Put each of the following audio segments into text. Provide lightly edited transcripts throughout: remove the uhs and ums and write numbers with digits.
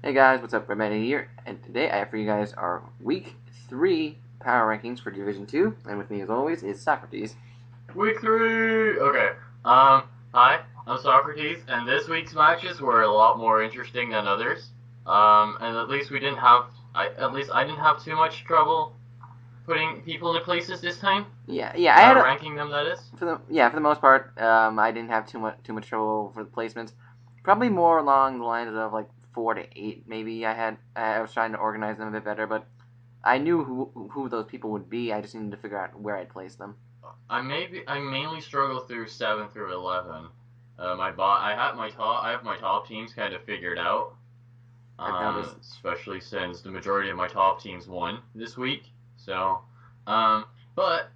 Hey guys, what's up? Redman here, and today I have for you guys our Week 3 power rankings for Division 2, and with me as always is Socrates. Week 3! Okay, hi, I'm Socrates, and this week's matches were a lot more interesting than others. And at least I didn't have too much trouble putting people into places this time. I had ranking them, that is. For the most part, I didn't have too much trouble for the placements. Probably more along the lines of like 4 to 8, maybe. I was trying to organize them a bit better, but I knew who those people would be. I just needed to figure out where I'd place them. I mainly struggled through 7 through 11. I have my top teams kind of figured out. Especially since the majority of my top teams won this week. So, but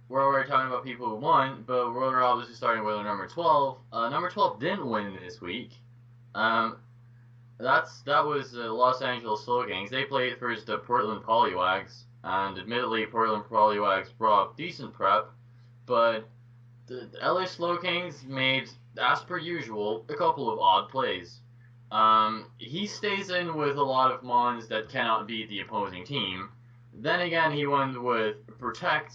we're talking about people who won, but we're obviously starting with number 12. Number 12 didn't win this week. That was the Los Angeles Slowgangs. They played versus the Portland Poliwags, and admittedly, Portland Poliwags brought decent prep, but the LA Slowgangs made, as per usual, a couple of odd plays. He stays in with a lot of mons that cannot beat the opposing team. Then again, he went with Protect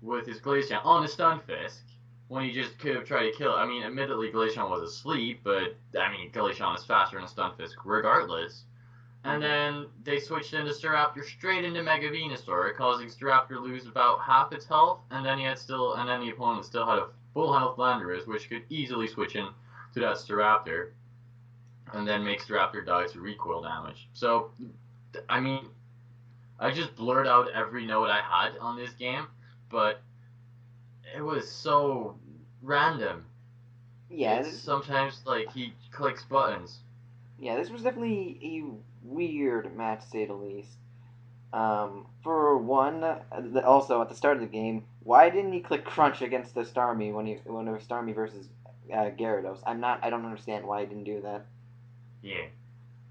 with his Glaceon on a Stunfisk, when he just could have tried to kill it. I mean, admittedly, Glaceon was asleep, but, I mean, Glaceon is faster than a Stunfisk regardless. And then they switched into Staraptor straight into Mega Venusaur, causing Staraptor to lose about half its health, and then the opponent still had a full health Landorus, which could easily switch in to that Staraptor, and then make Staraptor die to recoil damage. So, I mean, I just blurred out every note I had on this game, but it was so random. Yeah. Sometimes, like, he clicks buttons. Yeah, this was definitely a weird match, to say the least. For one, also at the start of the game, why didn't he click Crunch against the Starmie when it was Starmie versus Gyarados? I don't understand why he didn't do that. Yeah.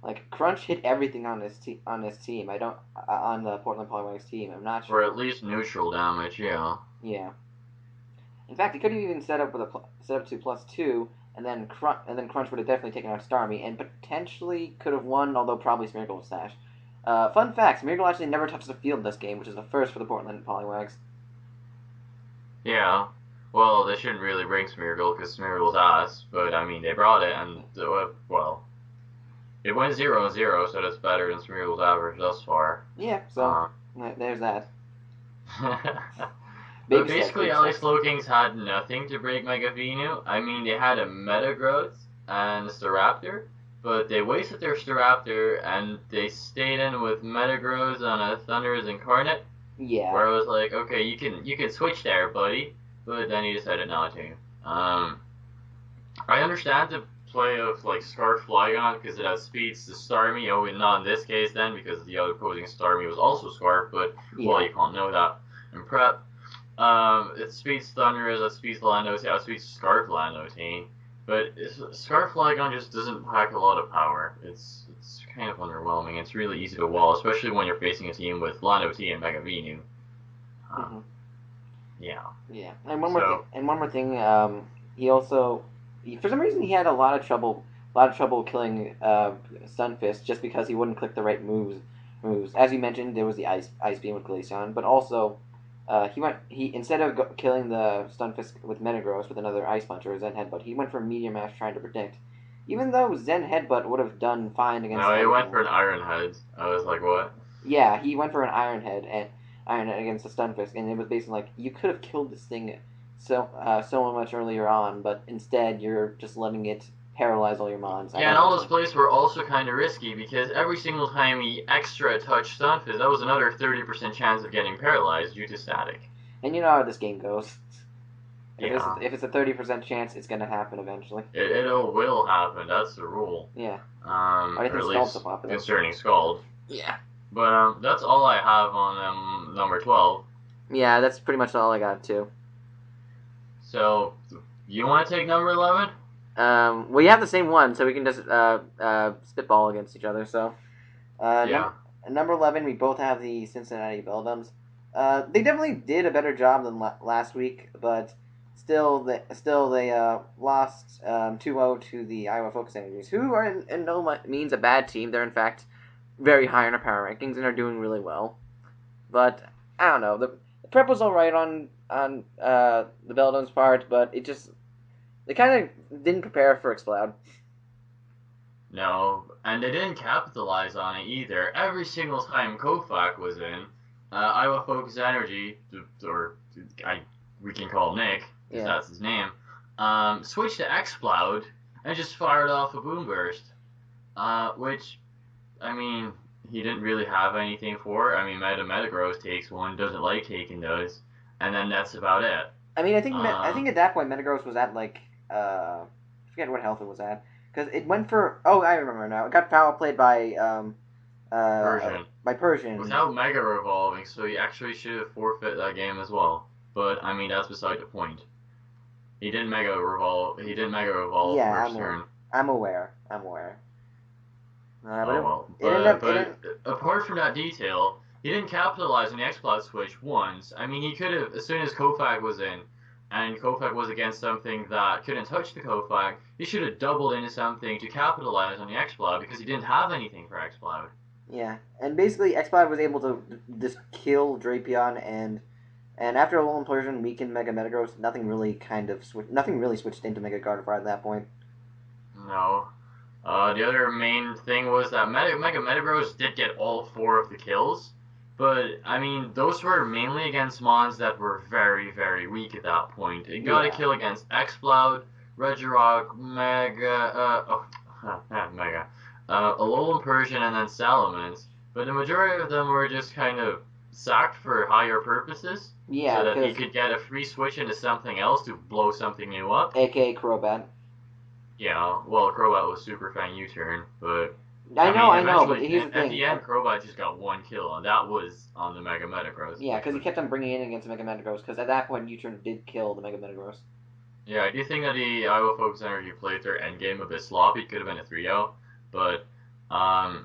Like, Crunch hit everything on his team. On the Portland Poliwags team. I'm not sure. Or at least neutral damage, yeah. Yeah. In fact, he could have even set up to +2, and then Crunch would have definitely taken out Starmie, and potentially could have won, although probably Smeargle was Sash. Fun fact, Smeargle actually never touched the field this game, which is a first for the Portland Poliwags. Yeah. Well, they shouldn't really bring Smeargle, because Smeargle's ass, but, I mean, they brought it, and, well, it went 0-0, so that's better than Smeargle's average thus far. Yeah, so, there's that. But basically, LA Slowkings had nothing to break Mega Venu. I mean, they had a Metagross and Staraptor, but they wasted their Staraptor, and they stayed in with Metagross on a Thundurus Incarnate. Yeah. Where I was like, okay, you can switch there, buddy, but then he decided not to. I understand the play of, like, Scarf Flygon, because it has speeds to Starmie. Oh, and not in this case, then, because the other opposing Starmie was also Scarf, but, well, you can't know that in prep. It speeds Thundurus, it speeds Landos, it speeds Scarf Landos, but Scarf Flygon just doesn't pack a lot of power. It's kind of underwhelming. It's really easy to wall, especially when you're facing a team with Lando T and Mega Venu. Yeah. Yeah, and one more thing. He also, for some reason, he had a lot of trouble killing Stunfisk just because he wouldn't click the right moves. As you mentioned, there was the Ice Beam with Glaceon, but also. He instead of killing the Stunfisk with Metagross with another Ice Punch or Zen Headbutt, he went for Meteor Mash trying to protect. Even though Zen Headbutt would have done fine against. No, he went for an Iron Head. I was like, what? Yeah, he went for an Iron Head against the Stunfisk, and it was basically like you could have killed this thing so much earlier on, but instead you're just letting it paralyze all your mons. Yeah, and all those plays were also kind of risky, because every single time he extra touched Stunfisk, that was another 30% chance of getting paralyzed due to static. And you know how this game goes. If it's a 30% chance, it's going to happen eventually. It will happen, that's the rule. Yeah. Or at least concerning Scald. Yeah. But that's all I have on number 12. Yeah, that's pretty much all I got, too. So, you want to take number 11? We have the same one, so we can just spitball against each other. So, number 11, we both have the Cincinnati Beldums. They definitely did a better job than last week, but still they lost 2-0 to the Iowa Focus Energies, who are in no means a bad team. They're in fact very high in our power rankings and are doing really well. But I don't know. The prep was all right on the Beldon's part, but they kind of didn't prepare for Exploud. No, and they didn't capitalize on it either. Every single time Kofak was in, Iowa Focus Energy, or we can call Nick, because that's his name, switched to Xcloud and just fired off a Boom Burst, which, I mean, he didn't really have anything for it. I mean, Metagross takes one, doesn't like taking those, and then that's about it. I mean, I think at that point Metagross was at like I forget what health it was at, because it went for I remember now. It got foul played by Persian. By Persian without Mega Revolving, so he actually should have forfeit that game as well. But I mean, that's beside the point. He didn't Mega Revolve. First turn. I'm aware. But apart from that detail, he didn't capitalize on the X-Plot switch once. I mean, he could have, as soon as Kofag was in, and Kofag was against something that couldn't touch the Kofag, he should have doubled into something to capitalize on the X-Plot, because he didn't have anything for X-Plot. Yeah, and basically X-Plot was able to just kill Drapion, and after a lone Persian weakened Metagross, nothing really switched into Mega Gardevoir at that point. No. The other main thing was that Mega Metagross did get all 4 of the kills, but, I mean, those were mainly against Mons that were very, very weak at that point. It got a kill against Exploud, Regirock, Alolan Persian, and then Salamence, but the majority of them were just kind of sacked for higher purposes, so that he could get a free switch into something else to blow something new up. A.k.a. Crobat. Yeah, well, Crobat was Super Fang U-turn, but... I know, but here's the thing. At the end, Crobat just got 1 kill, and that was on the Mega Metagross. Yeah, because he kept on bringing it in against the Mega Metagross, because at that point, U-turn did kill the Mega Metagross. Yeah, I do think that the Iowa Focus Energy played their endgame a bit sloppy. It could have been a 3-0, but, I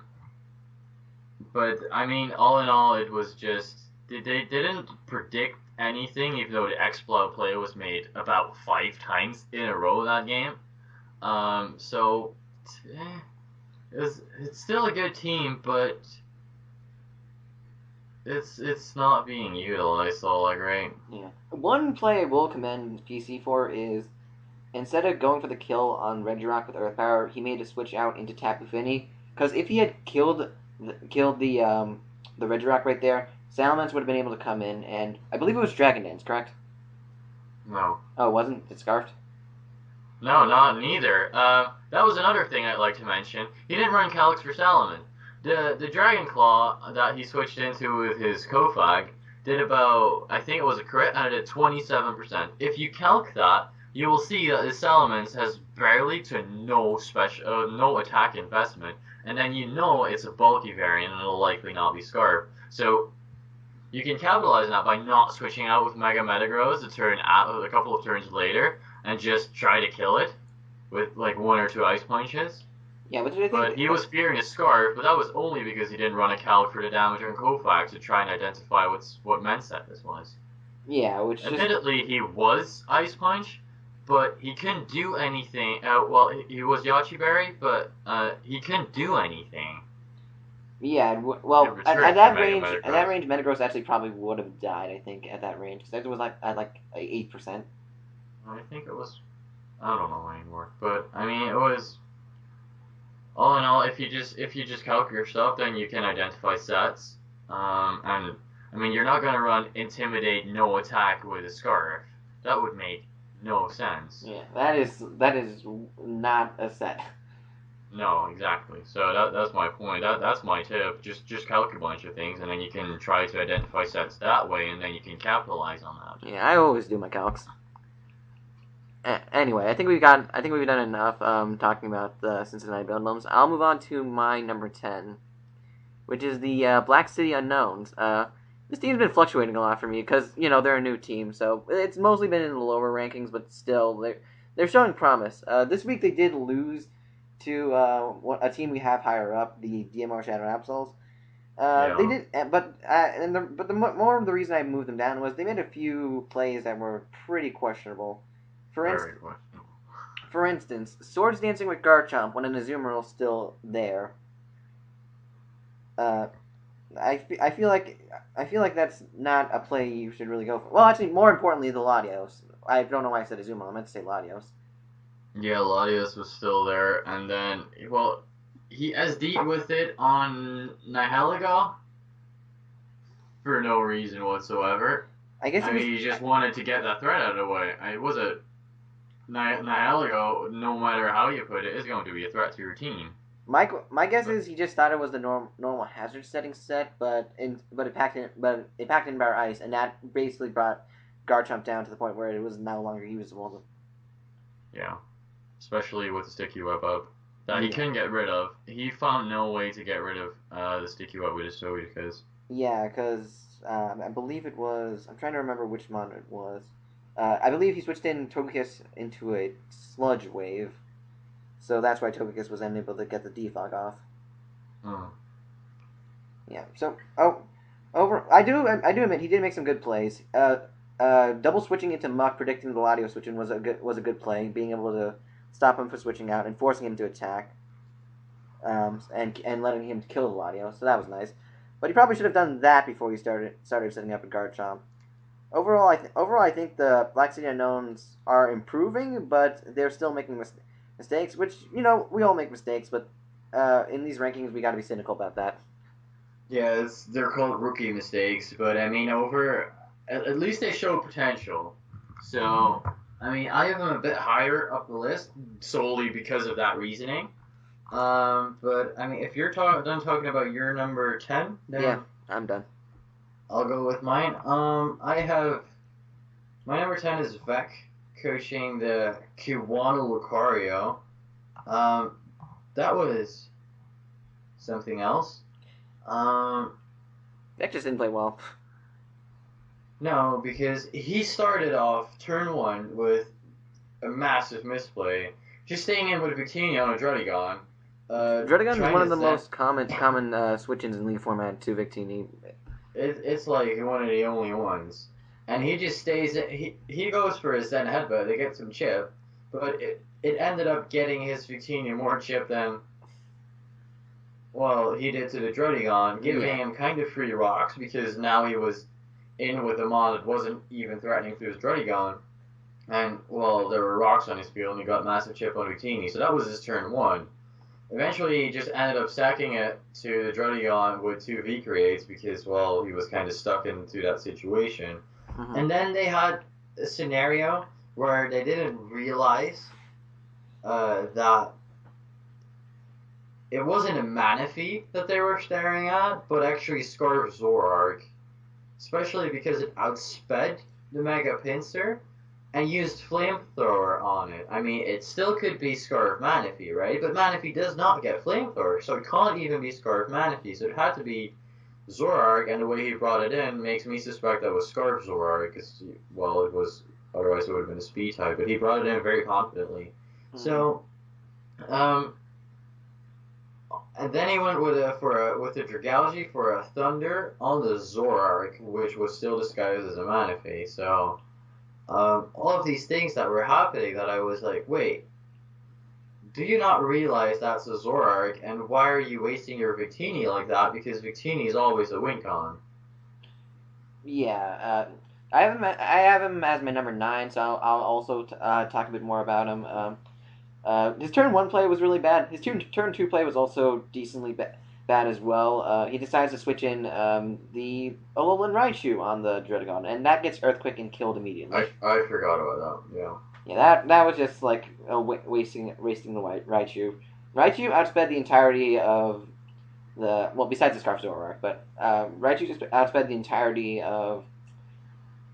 mean, all in all, it was just... They didn't predict anything, even though the X-Plot play was made about 5 times in a row that game. So it's still a good team, but it's not being utilized all that great. Yeah. One play I will commend PC for is, instead of going for the kill on Regirock with Earth Power, he made a switch out into Tapu Fini. Because if he had killed the Regirock right there, Salamence would have been able to come in, and I believe it was Dragon Dance, correct? No. Oh, it wasn't? It Scarfed? No, not neither. That was another thing I'd like to mention. He didn't run Calyx for Salaman. The Dragon Claw that he switched into with his Kofag did about, I think it was a crit, and it did 27%. If you calc that, you will see that his Salamence has barely to no attack investment, and then you know it's a bulky variant and it'll likely not be Scarf. So you can capitalize on that by not switching out with Mega Metagross a couple of turns later, and just try to kill it with like 1 or 2 Ice Punches. Yeah, but he was fearing a Scarf, but that was only because he didn't run a Calc for the damage on Kofag to try and identify what Menset this was. Yeah, which admittedly he was Ice Punch, but he couldn't do anything. He was Yachi Berry, but he couldn't do anything. Yeah, well, at that range, Metagross actually probably would have died. I think at that range, because it was like at like 8%. I think it was. I don't know anymore, but I mean it was. All in all, if you just calc your stuff, then you can identify sets. And I mean you're not gonna run Intimidate no attack with a Scarf. That would make no sense. Yeah, that is not a set. No, exactly. So that's my point. That's my tip. Just calc a bunch of things, and then you can try to identify sets that way, and then you can capitalize on that. Yeah, I always do my calcs. Anyway, I think we've done enough talking about the Cincinnati Bedlams. I'll move on to my number 10, which is the Black City Unknowns. This team's been fluctuating a lot for me because they're a new team, so it's mostly been in the lower rankings, but still they're showing promise. This week they did lose to a team we have higher up, the DMR Shadow Absols. They did, but more of the reason I moved them down was they made a few plays that were pretty questionable. For instance, Swords Dancing with Garchomp when an Azumarill's still there. I feel like that's not a play you should really go for. Well, actually, more importantly, the Latios. I don't know why I said Azumarill. I meant to say Latios. Yeah, Latios was still there, and then, well, he SD'd with it on Nihilego for no reason whatsoever. I mean, he just wanted to get that threat out of the way. Nihilego, no matter how you put it, is going to be a threat to your team. My guess is he just thought it was the normal hazard setting set, but it packed in Bar Ice, and that basically brought Garchomp down to the point where it was no longer usable. Yeah, especially with the Sticky Web up that he couldn't get rid of. He found no way to get rid of the Sticky Web with his Togekiss. Yeah, because I believe it was. I'm trying to remember which mon it was. I believe he switched in Togekiss into a Sludge Wave. So that's why Togekiss was unable to get the defog off. Yeah. So I do admit he did make some good plays. Double switching into Muck, predicting the Latios switching was a good play. Being able to stop him from switching out and forcing him to attack, and letting him kill the Latios. So that was nice. But he probably should have done that before he started setting up a Garchomp. Overall, I think the Black City Unknowns are improving, but they're still making mistakes, which, we all make mistakes, but in these rankings, we got to be cynical about that. Yeah, they're called rookie mistakes, but I mean, at least they show potential. So, I mean, I have them a bit higher up the list solely because of that reasoning. But I mean, if you're done talking about your number 10, then yeah, I'm done. I'll go with mine. I have my number 10 is Vec, coaching the Kiwano Lucario. That was something else. Vec just didn't play well. No, because he started off turn 1 with a massive misplay, just staying in with Victini on a Druddigon. Druddigon is one of the most common switch-ins in League format to Victini. It's like one of the only ones. And he just stays. He goes for his Zen Headbutt. They get some chip, but it ended up getting his Victini more chip than, well, he did to the Druddigon, giving him kind of free rocks because now he was in with a mon that wasn't even threatening through his Druddigon. And, well, there were rocks on his field, and he got massive chip on Victini, so that was his turn 1. Eventually, he just ended up sacking it to the Druddigon with 2 V-Creates because, well, he was kind of stuck into that situation. Mm-hmm. And then they had a scenario where they didn't realize that it wasn't a Manaphy that they were staring at, but actually Scarf Zoroark. Especially because it outsped the Mega Pinsir and used Flamethrower on it. I mean, it still could be Scarf Manaphy, right? But Manaphy does not get Flamethrower, so it can't even be Scarf Manaphy. So it had to be Zoroark, and the way he brought it in makes me suspect that was Scarf Zoroark, because, well, it was, otherwise it would have been a speed type, but he brought it in very confidently. Mm-hmm. So, and then he went with the Dragalge for a Thunder on the Zoroark, which was still disguised as a Manaphy. So, all of these things that were happening that I was like, wait, do you not realize that's a Zoroark, and why are you wasting your Victini like that? Because Victini is always a win con. Yeah, I have him as my number 9, so I'll also talk a bit more about him. His turn 1 play was really bad. His turn 2 play was also decently bad as well. He decides to switch in the Alolan Raichu on the Druddigon, and that gets Earthquake and killed immediately. I forgot about that, yeah. Yeah, that was just like wasting the Raichu. Raichu outsped the entirety of besides the Scarf Zoroark, but Raichu just outsped the entirety of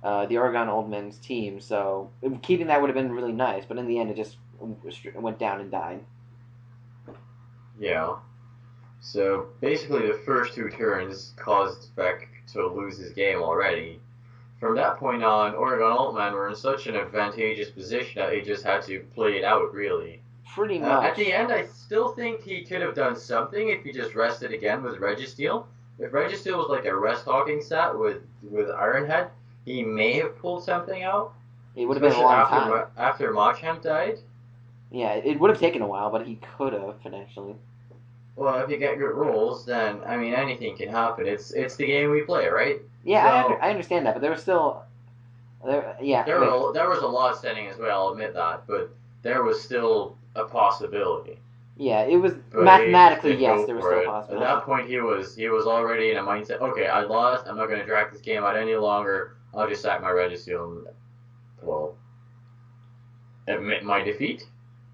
the Oregon Old Men's team, so keeping that would have been really nice, but in the end it just went down and died. Yeah. So basically the first 2 turns caused Vec to lose his game already. From that point on, Oregon Altman were in such an advantageous position that he just had to play it out, really. Pretty much. At the end, I still think he could have done something if he just rested again with Registeel. If Registeel was like a rest talking set with Iron Head, he may have pulled something out. It would have been a long time. After Machamp died? Yeah, it would have taken a while, but he could have, potentially. Well, if you get good rolls, then, I mean, anything can happen. It's the game we play, right? Yeah, so, I understand that, but there was still... There was a lot setting as well, I'll admit that, but there was still a possibility. Yeah, it was mathematically, yes, there was still a possibility. At that point, he was already in a mindset. Okay, I lost. I'm not going to drag this game out any longer. I'll just sack my Registeel and, well, admit my defeat.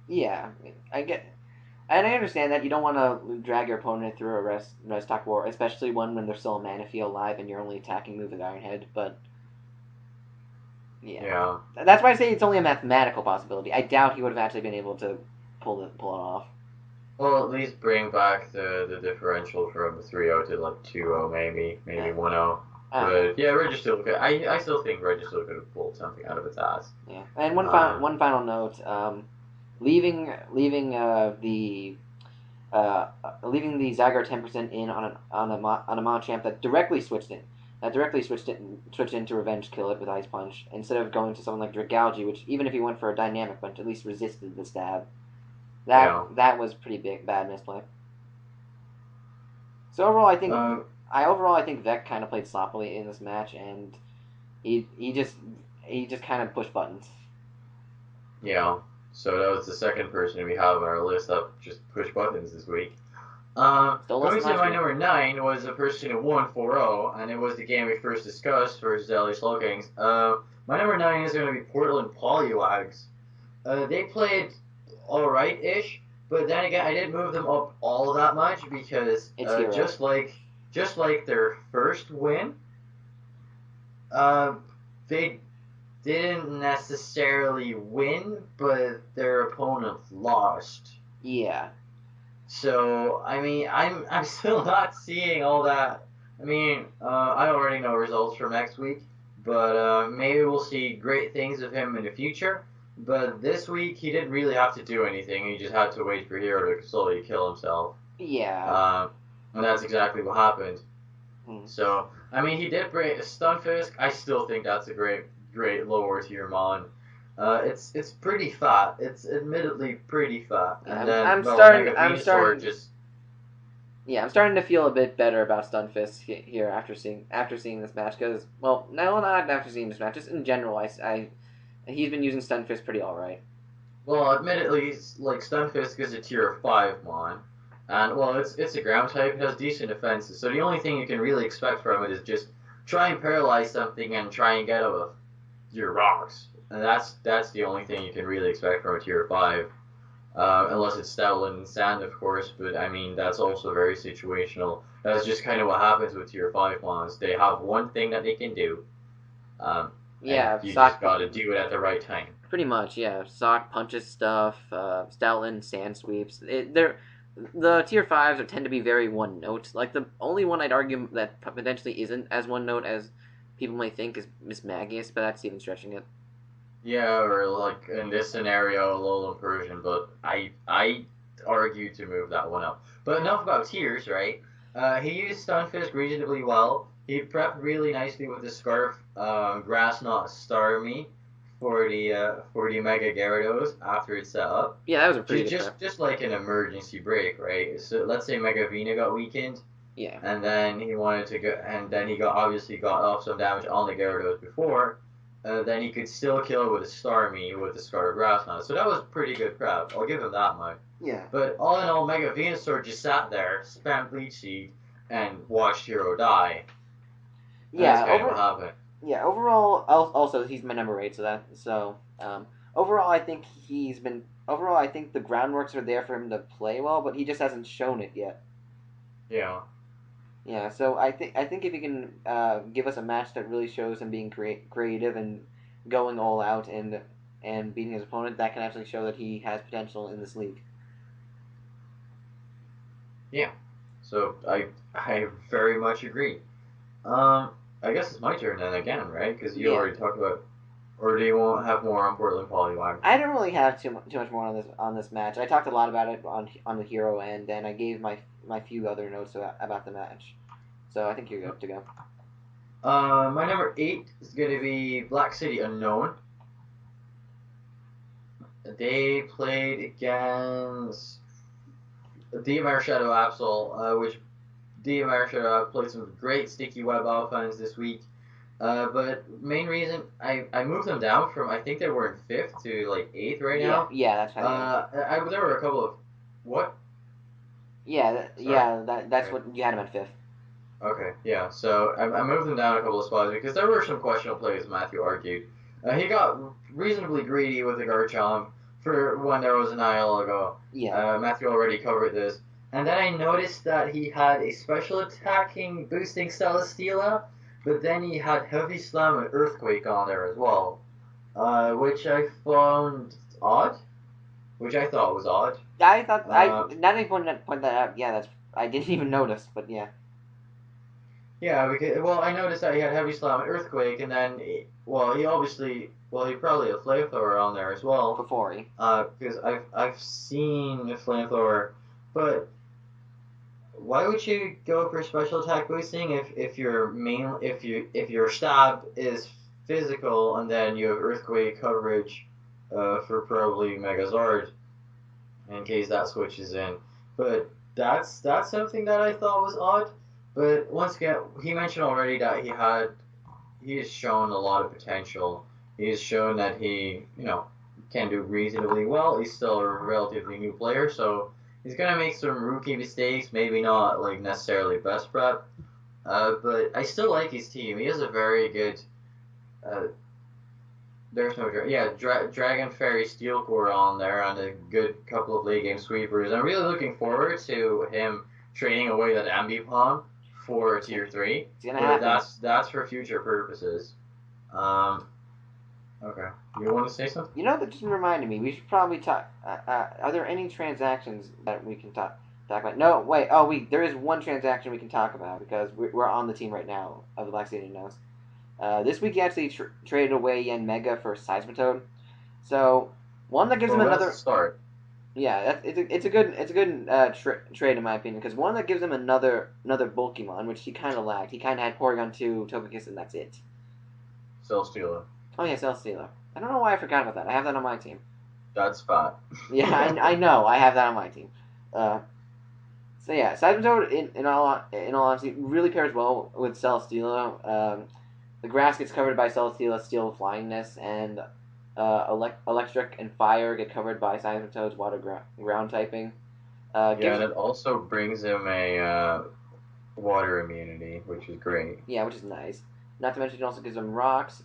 Yeah, and I understand that you don't want to drag your opponent through a rest talk war, especially when there's still a Manaphy alive and your only attacking move is Iron Head. But yeah, that's why I say it's only a mathematical possibility. I doubt he would have actually been able to pull it off. Well, at least bring back the differential from 3-0 to like 2-0, maybe 1-0. But yeah, Registeel. I still think Registeel could have pulled something out of its ass. Yeah, and one final note. Leaving the Zygarde 10% in on a Machamp that directly switched into Revenge Kill it with Ice Punch instead of going to someone like Dragalge, which even if he went for a Dynamic Punch, at least resisted the stab. That was pretty bad misplay. So overall, I think Vec kind of played sloppily in this match, and he just kind of pushed buttons. Yeah. So that was the second person we have on our list that just pushed buttons this week. Going to my number 9 was a person who won 4-0, and it was the game we first discussed versus LA Slowkings. My number 9 is going to be Portland Poliwags. They played alright-ish, but then again, I didn't move them up all that much because just like their first win, they didn't necessarily win, but their opponent lost. Yeah. So, I mean, I'm still not seeing all that. I mean, I already know results for next week, but maybe we'll see great things of him in the future. But this week, he didn't really have to do anything. He just had to wait for Hero to slowly kill himself. Yeah. And that's exactly what happened. So, I mean, he did break Stunfisk. I still think that's a great lower tier mon. It's pretty fat. It's admittedly pretty fat. And I'm starting to feel a bit better about Stunfisk here after seeing this match because, well, not after seeing this match, just in general, he's been using Stunfisk pretty alright. Well, admittedly, like Stunfisk is a tier 5 mon, and well, it's a ground type. It has decent defenses, so the only thing you can really expect from it is just try and paralyze something and try and get out of your rocks. And that's the only thing you can really expect from a tier 5. Unless it's Stoutland and Sand, of course, but I mean, that's also very situational. That's just kind of what happens with tier 5 mons. They have one thing that they can do. You just gotta do it at the right time. Pretty much, yeah. Sock punches stuff, Stoutland, Sand sweeps. The tier 5s tend to be very one-note. Like, the only one I'd argue that potentially isn't as one-note as people may think is Miss Magius, but that's even stretching it. Yeah, or like in this scenario, Alolan Persian, but I argue to move that one up. But enough about tiers, right? He used Stunfisk reasonably well. He prepped really nicely with the Scarf, Grass Knot Starmie for the Mega Gyarados after it's set up. Yeah, that was a pretty good prep. Just like an emergency break, right? So let's say Mega Vina got weakened. Yeah. And then he wanted to go, and then he obviously got off some damage on the Gyarados before. Then he could still kill with a Starmie with the Scarf Grass Knot. So that was pretty good prep. I'll give him that much. Yeah. But all in all, Mega Venusaur just sat there, spammed Leech Seed, and watched Hero die. Yeah, what happened. Yeah, overall, also he's my number 8. Overall, I think I think the groundworks are there for him to play well, but he just hasn't shown it yet. Yeah. Yeah, so I think if he can give us a match that really shows him being creative and going all out and beating his opponent, that can actually show that he has potential in this league. Yeah. So I very much agree. I guess it's my turn then again, right? Because you already talked about. Or do you want to have more on Portland Poliwag? I don't really have too much more on this match. I talked a lot about it on the hero end, and I gave my few other notes about the match. So I think you're good to go. My number 8 is going to be Black City Unown. they played against DMR Shadow Absol, which DMR Shadow played some great sticky web offense this week. But main reason I moved them down from, I think they were in 5th to like 8th right now. Yeah, that's how. There were a couple of what? Yeah, that's what you had him at 5th. Okay, yeah. So I moved them down a couple of spots because there were some questionable plays. Matthew argued. He got reasonably greedy with the Garchomp for when there was an IL ago. Yeah. Matthew already covered this. And then I noticed that he had a special attacking boosting Celesteela, but then he had Heavy Slam and Earthquake on there as well, which I found odd. Which I thought was odd. I thought now that you point that out, yeah, I didn't even notice, but yeah. Yeah, because I noticed that he had Heavy Slam and Earthquake, and then he probably had Flamethrower on there as well. Before because I've seen the Flamethrower, but why would you go for special attack boosting if your stab is physical and then you have Earthquake coverage for probably Megazord in case that switches in? But that's something that I thought was odd. But once again, he mentioned already that he has shown a lot of potential. He has shown that he can do reasonably well. He's still a relatively new player, so he's gonna make some rookie mistakes, maybe not like necessarily best prep, but I still like his team. He has a very good. There's no Dragon Fairy Steel Core on there and a good couple of late game sweepers. I'm really looking forward to him trading away that Ambipom for Tier 3. It's gonna happen. That's for future purposes. Okay. You want to say something? That just reminded me. We should probably talk. Are there any transactions that we can talk about? No, wait. Oh, there is one transaction we can talk about because we're on the team right now of the Black Stadium Knows. This week he actually traded away Yanmega for Seismitoad. So one that gives him another start. Yeah, it's a good trade in my opinion because one that gives him another Bulkymon, which he kind of lacked. He kind of had Porygon 2, Togekiss, and that's it. Celesteela. Oh yeah, Celesteela. I don't know why I forgot about that. I have that on my team. That's fine. Yeah, I know. I have that on my team. So yeah, Seismitoad in all honesty really pairs well with Celesteela. The grass gets covered by Celesteela's Steel Flyingness, and Electric and Fire get covered by Seismitoad's Water Ground typing. And it also brings him a water immunity, which is great. Yeah, which is nice. Not to mention it also gives him rocks.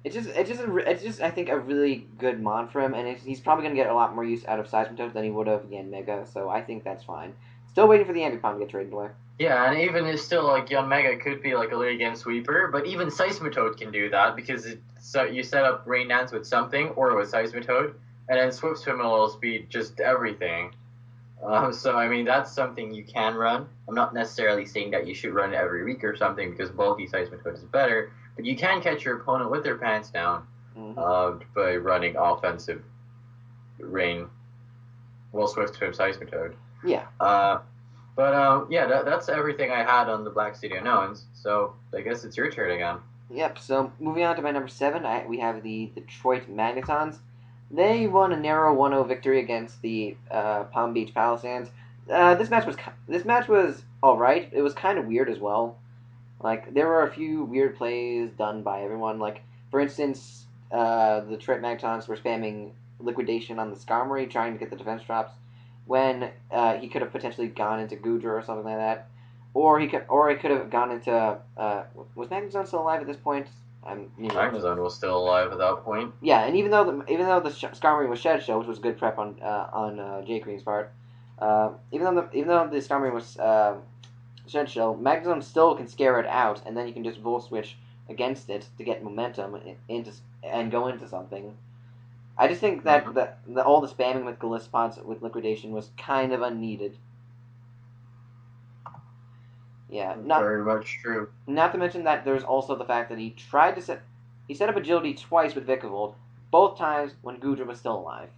It's just I think a really good mon for him, and he's probably gonna get a lot more use out of Seismitoad than he would have Yanmega. So I think that's fine. Still waiting for the Ambipom to get traded away. Yeah, and even it's still like Yanmega could be like a late game sweeper, but even Seismitoad can do that because you set up Rain Dance with something or with Seismitoad, and then Swift Swim will speed just everything. So I mean that's something you can run. I'm not necessarily saying that you should run it every week or something because bulky Seismitoad is better, but you can catch your opponent with their pants down by running offensive Rain, Swift Swim Seismitoad. Yeah. That's everything I had on the Black City Unknowns, so I guess it's your turn again. Yep, so moving on to my number 7, we have the Detroit Magnetons. They won a narrow 1-0 victory against the Palm Beach Palisades. This match was alright. It was kind of weird as well. Like, there were a few weird plays done by everyone. Like, for instance, the Detroit Magnetons were spamming Liquidation on the Skarmory, trying to get the defense drops, when he could have potentially gone into Goodra or something like that, or he could have gone into was Magnezone still alive at this point? Magnezone was still alive at that point. Yeah, and even though the Skarmory was Shed Shell, which was good prep on Jay Green's part, even though the Skarmory was Shed Shell, Magnezone still can scare it out, and then you can just Volt Switch against it to get momentum and go into something. I just think that all the spamming with Glispots with Liquidation was kind of unneeded. Yeah, very much true. Not to mention that there's also the fact that he set up Agility twice with Vikavolt, both times when Goodra was still alive.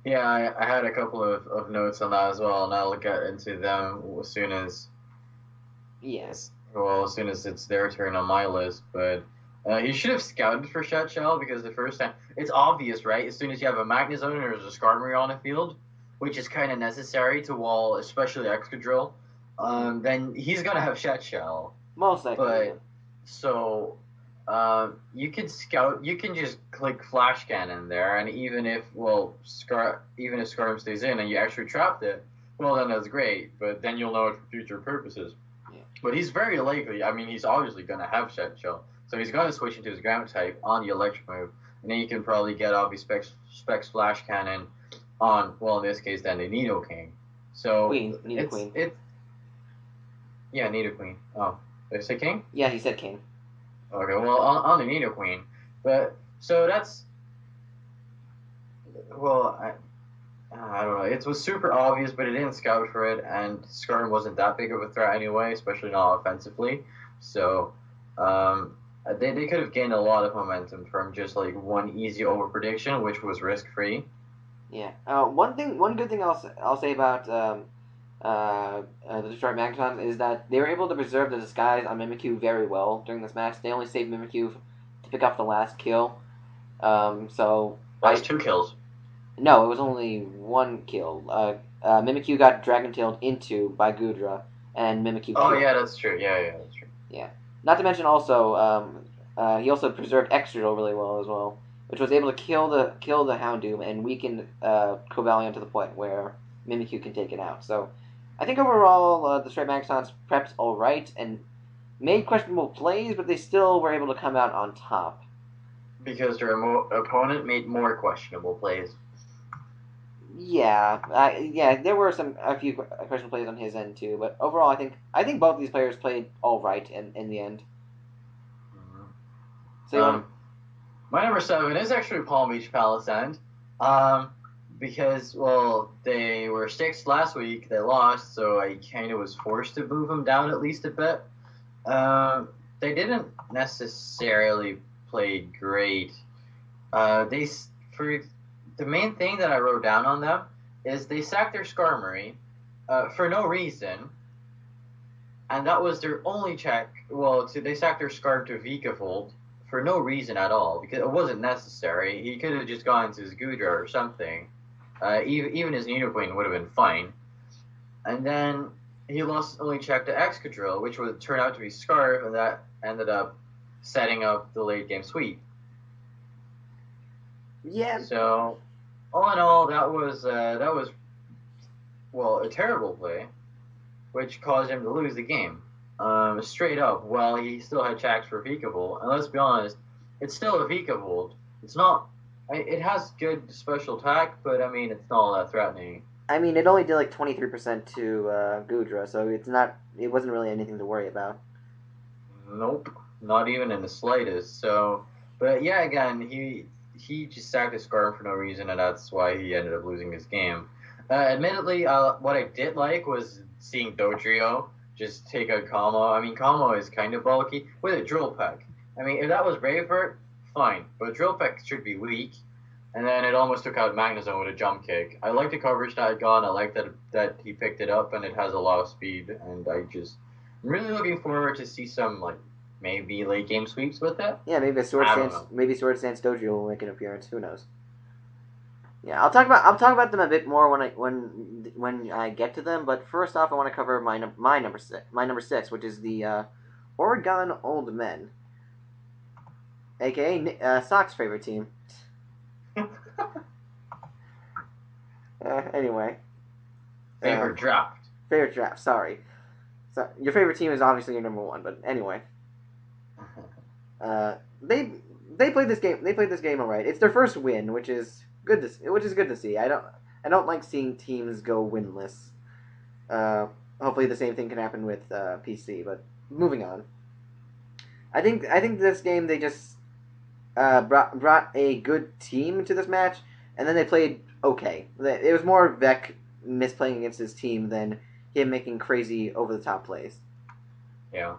Yeah, I had a couple of notes on that as well, and I'll get into them as soon as... Yes. Well, as soon as it's their turn on my list, but He should have scouted for Shed Shell because the first time it's obvious, right? As soon as you have a Magnezone and there's a Skarmory on the field, which is kind of necessary to wall, especially Excadrill, then he's gonna have Shed Shell. Most likely. But so you can scout, you can just click Flash Cannon there, and even if Skarm stays in and you actually trapped it, well then that's great. But then you'll know it for future purposes. Yeah. But he's very likely. I mean, he's obviously gonna have Shed Shell. So he's going to switch into his ground type on the electric move, and then you can probably get off his Specs Flash Cannon on, well, in this case, then the Nidoking. So Nidoqueen. Yeah, Nidoqueen. Oh, did I say King? Yeah, he said King. Okay, well, on the Nidoqueen. But, so that's, well, I don't know. It was super obvious, but it didn't scout for it, and Skarm wasn't that big of a threat anyway, especially not offensively. So, they could have gained a lot of momentum from just like one easy over prediction, which was risk free. Yeah. One good thing I'll say about the Detroit Magneton is that they were able to preserve the disguise on Mimikyu very well during this match. They only saved Mimikyu to pick up the last kill. Last 2 kills. No, it was only 1 kill. Mimikyu got Dragon-tailed into by Goodra, and Mimikyu. Oh yeah, that's true. Yeah, that's true. Yeah. Not to mention also, he also preserved Excadrill really well as well, which was able to kill the Houndoom and weaken Cobalion to the point where Mimikyu can take it out. So, I think overall the Straight Magneton's prepped all right and made questionable plays, but they still were able to come out on top. Because their opponent made more questionable plays. Yeah, there were a few questionable plays on his end too, but overall, I think both these players played all right in the end. Mm-hmm. So my number 7 is actually Palm Beach Palisand, because they were 6th last week, they lost, so I kind of was forced to move them down at least a bit. They didn't necessarily play great. The main thing that I wrote down on them is they sacked their Skarmory for no reason, and that was their only check. Well, they sacked their Skarm to Vikavolt for no reason at all, because it wasn't necessary. He could have just gone to his Goodra or something. Even his Nidoqueen would have been fine. And then he lost only check to Excadrill, which would turn out to be Scarf, and that ended up setting up the late game sweep. Yeah. So, all in all, that was a terrible play, which caused him to lose the game. Straight up, while he still had checks for Vikavolt, and let's be honest, it's still a Vikavolt. It's not. It has good special attack, but I mean, it's not all that threatening. I mean, it only did like 23% to Goodra, so it wasn't really anything to worry about. Nope, not even in the slightest. So, but yeah, again, he just sacked his Skarm for no reason, and that's why he ended up losing his game. Admittedly, what I did like was seeing Dodrio just take out Kamo. I mean, Kamo is kind of bulky with a Drill Peck. I mean, if that was Braveheart, fine, but Drill Peck should be weak. And then it almost took out Magnezone with a jump kick. I like the coverage that had gone. I like that he picked it up, and it has a lot of speed. And I'm really looking forward to see some maybe late game sweeps with it. Yeah, maybe Sword Stance Dodrio will make an appearance. Who knows? Yeah, I'll talk about them a bit more when I get to them. But first off, I want to cover my number 6, which is the Oregon Old Men, aka Sock's favorite team. Anyway. Favorite draft. Sorry. So your favorite team is obviously your number 1, but anyway. They played this game. They played this game all right. It's their first win, which is good to see. I don't like seeing teams go winless. Hopefully the same thing can happen with PC. But moving on. I think this game they just brought a good team to this match, and then they played okay. It was more Vec misplaying against his team than him making crazy over-the-top plays. Yeah.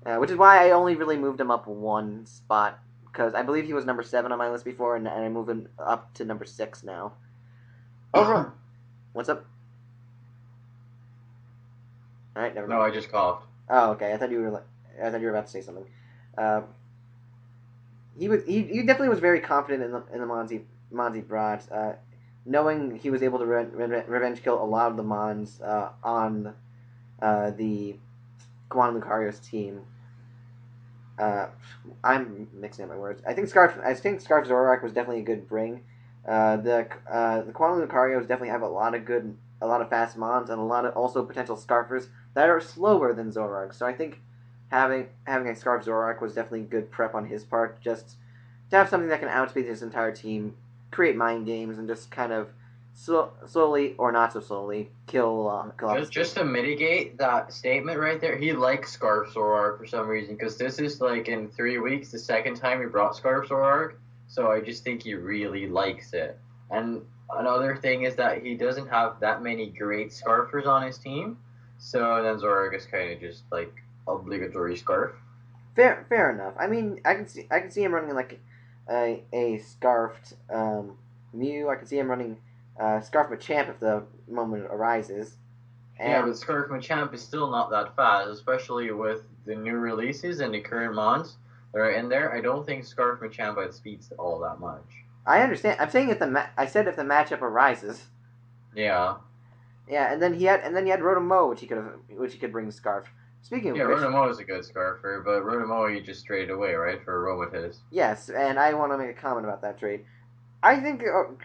Which is why I only really moved him up 1 spot, because I believe he was number 7 on my list before, and I moved him up to number 6 now. Overall, what's up? All right, never mind. No, I just coughed. Oh, okay. I thought you were about to say something. he definitely was very confident in the Mons he brought, knowing he was able to revenge kill a lot of the Mons on the Juan Lucario's team. I'm mixing up my words. I think Scarf Zoroark was definitely a good bring. The Quan Lucarios definitely have a lot of fast Mons and a lot of also potential Scarfers that are slower than Zoroark. So I think having a Scarf Zoroark was definitely good prep on his part, just to have something that can outspeed his entire team, create mind games, and just kind of slowly or not so slowly kill. Just to mitigate that statement right there, he likes Scarf Zoroark for some reason, because this is like in 3 weeks the second time he brought Scarf Zoroark, so I just think he really likes it. And another thing is that he doesn't have that many great Scarfers on his team, so then Zoroark is kind of just like obligatory Scarf. Fair enough. I mean, I can see him running like a Scarfed Mew. I can see him running Scarf Machamp if the moment arises. Yeah, but Scarf Machamp is still not that fast, especially with the new releases and the current Mons that are in there. I don't think Scarf Machamp outspeeds all that much. I understand. I'm saying I said if the matchup arises. Yeah. Yeah, and then he had Rotom-Mow, which he could bring Scarf. Speaking of which, Rotom-Mow is a good Scarfer, but Rotom-Mow you just traded away, right, for Aromatisse. Yes, and I want to make a comment about that trade. I think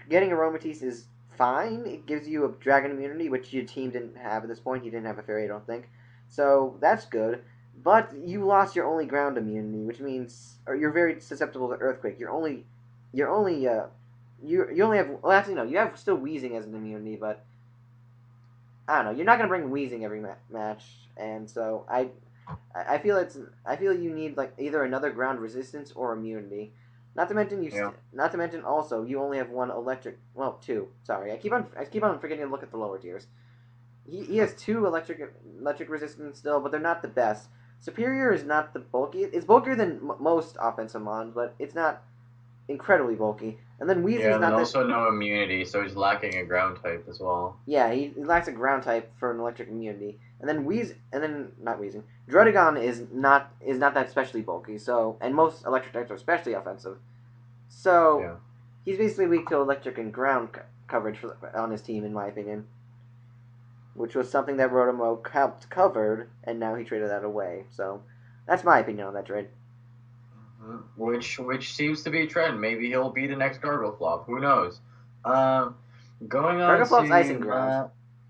getting Aromatisse is fine. It gives you a Dragon immunity, which your team didn't have at this point. You didn't have a Fairy, I don't think. So that's good. But you lost your only ground immunity, which means you're very susceptible to Earthquake. You only have, well, actually no, you have still Wheezing as an immunity, but I don't know. You're not gonna bring Wheezing every match, and so I feel you need like either another ground resistance or immunity. Not to mention also you only have one electric. Well, two. Sorry, I keep on forgetting to look at the lower tiers. He has two electric resistance still, but they're not the best. Superior is not the bulkiest. It's bulkier than most offensive Mons, but it's not incredibly bulky. And then Weezing's not. And also no immunity, so he's lacking a ground type as well. Yeah, he lacks a ground type for an electric immunity. And then not Weezing. Druddigon is not that especially bulky. So, and most electric types are especially offensive. So he's basically weak to electric and ground coverage on his team, in my opinion. Which was something that Rotom-Mow helped covered, and now he traded that away. So that's my opinion on that trade. Which seems to be a trend. Maybe he'll be the next Gargleflop. Who knows? Going on Gargleflop's to icing ground.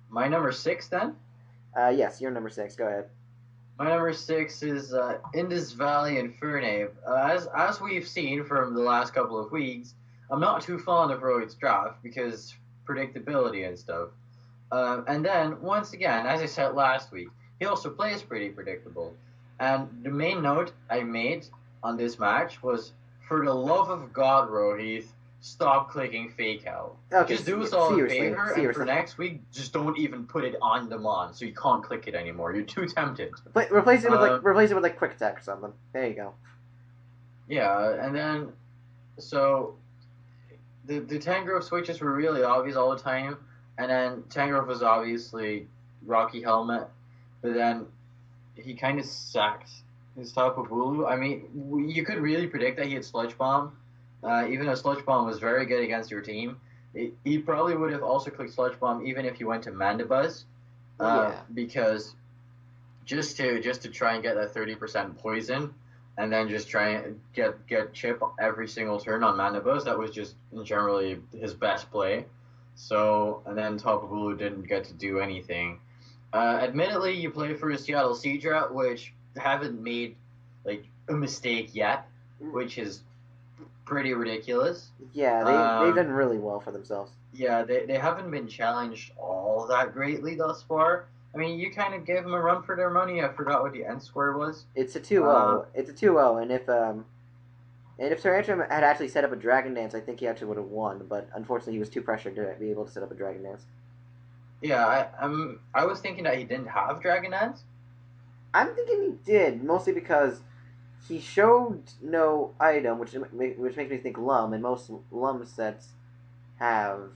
My number 6 then? Yes, you're number 6. Go ahead. My number 6 is Indus Valley Infernape. As we've seen from the last couple of weeks, I'm not too fond of Rohith's draft because predictability and stuff. And then, once again, as I said last week, he also plays pretty predictable. And the main note I made on this match was, for the love of God, Rohith, stop clicking Fake Out. Okay, just do us all a favor, and for next week, just don't even put it on the Mon, so you can't click it anymore. You're too tempted. Replace it with like Quick Attack or something. There you go. Yeah, and then, so, the Tangrowth switches were really obvious all the time, and then Tangrowth was obviously Rocky Helmet, but then he kind of sacked his Tapu Bulu. I mean, you could really predict that he had Sludge Bomb. Even though Sludge Bomb was very good against your team, he probably would have also clicked Sludge Bomb even if you went to Mandibuzz, because just to try and get that 30% poison, and then just try and get Chip every single turn on Mandibuzz. That was just generally his best play. So, and then Tapu Bulu didn't get to do anything. Admittedly, you play for a Seattle Seadra, which haven't made like a mistake yet, which is pretty ridiculous. Yeah, they've done really well for themselves. Yeah, they haven't been challenged all that greatly thus far. I mean, you kind of gave them a run for their money. I forgot what the end score was. It's a 2-0. It's a 2-0, and if Tyrantrum had actually set up a Dragon Dance, I think he actually would have won. But unfortunately, he was too pressured to be able to set up a Dragon Dance. Yeah, I was thinking that he didn't have Dragon Dance. I'm thinking he did, mostly because he showed no item, which makes me think Lum, and most Lum sets have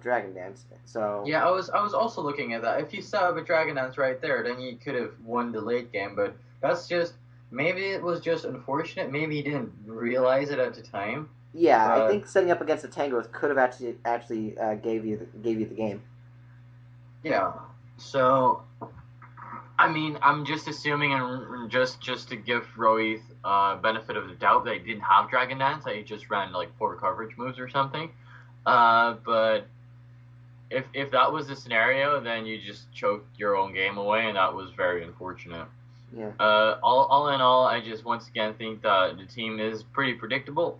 Dragon Dance. So yeah, I was also looking at that. If you set up a Dragon Dance right there, then you could have won the late game. But that's just maybe it was just unfortunate. Maybe he didn't realize it at the time. Yeah, I think setting up against the Tangrowth could have actually gave you the game. Yeah. So, I mean, I'm just assuming, and just to give Rohith benefit of the doubt, that he didn't have Dragon Dance. That he just ran like 4 coverage moves or something. But if that was the scenario, then you just choked your own game away, and that was very unfortunate. Yeah. All in all, I just once again think that the team is pretty predictable,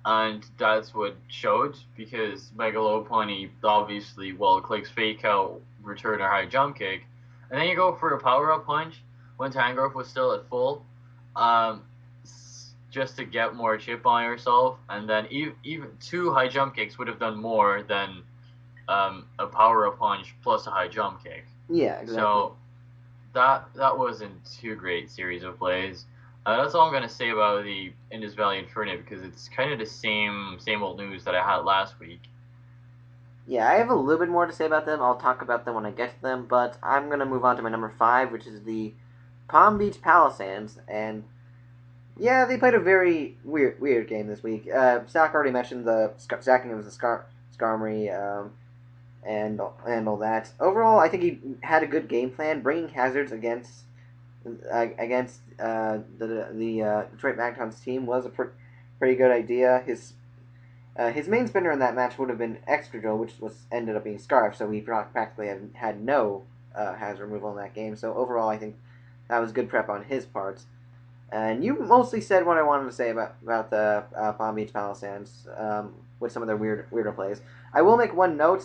and that's what showed, because Megalopony obviously clicks Fake Out, return or high jump kick, and then you go for a power up punch when Tangrowth was still at full, just to get more chip on yourself, and then even 2 high jump kicks would have done more than a power up punch plus a high jump kick. Yeah, exactly. So that wasn't too great series of plays. That's all I'm gonna say about the Indus Valley Infernape, because it's kind of the same old news that I had last week. Yeah, I have a little bit more to say about them. I'll talk about them when I get to them, but I'm gonna move on to my number 5, which is the Palm Beach Palisades, and yeah, they played a very weird game this week. Zach already mentioned the sacking of the Skarmory, and all that. Overall, I think he had a good game plan, bringing hazards against the Detroit Magneton's team was a pretty good idea. His main spinner in that match would have been Xduff, which ended up being Scarf, so he practically had no hazard removal in that game. So overall, I think that was good prep on his part. And you mostly said what I wanted to say about the Palm Beach Palisades with some of their weirder plays. I will make one note.